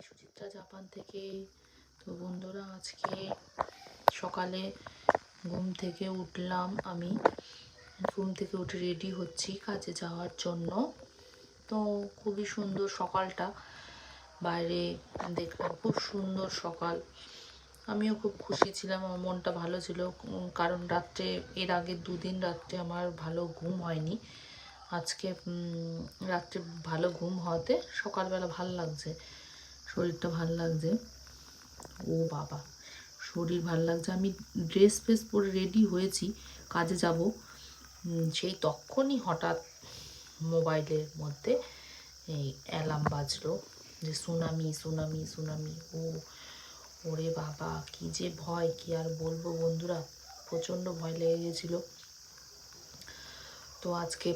আমি সুচিত্রা জাপান থেকে। তো বন্ধুরা, আজকে সকালে ঘুম থেকে উঠলাম। আমি ঘুম থেকে উঠে রেডি হচ্ছি কাজে যাওয়ার জন্য। তো খুবই সুন্দর সকালটা, বাইরে দেখলাম খুব সুন্দর সকাল। আমিও খুব খুশি ছিলাম, আমার মনটা ভালো ছিল, কারণ রাত্রে এর আগে দুদিন রাত্রে আমার ভালো ঘুম হয়নি। আজকে রাত্রে ভালো ঘুম হওয়াতে সকালবেলা ভাল লাগছে, শরীরটা ভাল লাগছে। ও বাবা, শরীর ভাল লাগছে। আমি ড্রেস ফ্রেস পরে রেডি হয়েছি, কাজে যাব। সেই তখনই হঠাৎ মোবাইলের মধ্যে এই অ্যালার্ম বাজলো যে সুনামি সুনামি সুনামি। ওরে বাবা, কি যে ভয়, কি আর বলবো বন্ধুরা, প্রচণ্ড ভয় লেগে গেছিলো। তো আজকে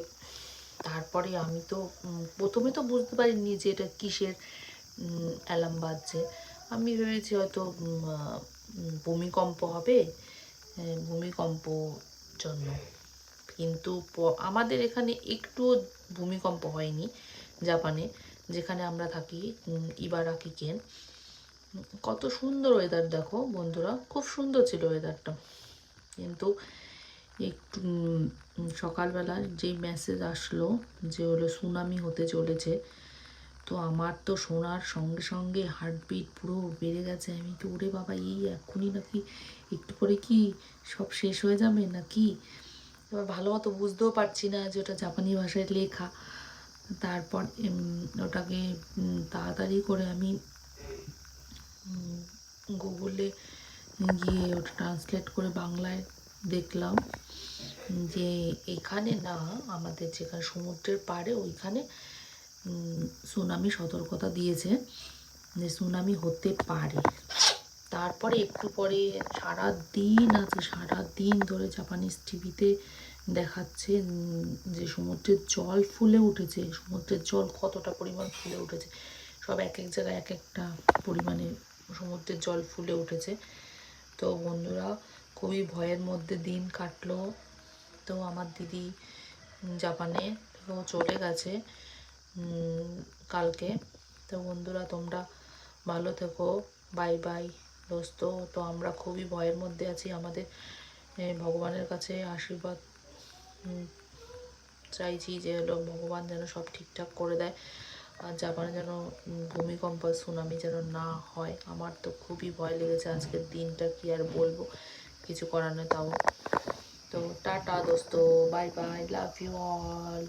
তারপরে আমি তো প্রথমে তো বুঝতে পারিনি যে এটা কিসের অ্যালার্ম বাজছে। আমি ভেবেছি হয়তো ভূমিকম্প হবে, ভূমিকম্প জন্য। কিন্তু আমাদের এখানে একটুও ভূমিকম্প হয়নি জাপানে, যেখানে আমরা থাকি, ইবারাকি কেন। কত সুন্দর ওয়েদার দেখো বন্ধুরা, খুব সুন্দর ছিল ওয়েদারটা। কিন্তু একটু সকালবেলা যেই মেসেজ আসলো যে হলো সুনামি হতে চলেছে, তো আমার তো শোনার সঙ্গে সঙ্গে হার্টবিট পুরো বেড়ে গেছে। আমি তো ওরে বাবা, এই এক্ষুনি নাকি একটু পরে কি সব শেষ হয়ে যাবে নাকি? এবার ভালো মতো বুঝতেও পারছি না যে ওটা জাপানি ভাষায় লেখা। তারপর ওটাকে তাড়াতাড়ি করে আমি গুগলে গিয়ে ওটা ট্রান্সলেট করে বাংলায় দেখলাম যে এখানে না, আমাদের যেখানে সমুদ্রের পাড়ে ওইখানে সুনামি সতর্কতা দিয়েছে যে সুনামি হতে পারে। তারপরে একটু পরে সারা দিন ধরে জাপানিজ টিভিতে দেখাচ্ছে যে সমুদ্রের জল ফুলে উঠেছে। সমুদ্রের জল কতটা পরিমাণ ফুলে উঠেছে, সব এক এক জায়গায় এক একটা পরিমাণে সমুদ্রের জল ফুলে উঠেছে। তো বন্ধুরা, খুবই ভয়ের মধ্যে দিন কাটলো। তো আমার দিদি জাপানে ও চলে গেছে কালকে। তো বন্ধুরা, তোমরা ভালো থেকো, বাই বাই দোস্ত। তো আমরা খুবই ভয়ের মধ্যে আছি, আমাদের ভগবানের কাছে আশীর্বাদ চাইছি যে হলো ভগবান যেন সব ঠিকঠাক করে দেয়, আর জাপানে যেন ভূমিকম্প সুনামি যেন না হয়। আমার তো খুবই ভয় লেগেছে আজকের দিনটা, কি আর বলবো, কিছু করার নেই। তাও তো টাটা দোস্ত, bye bye, love you all.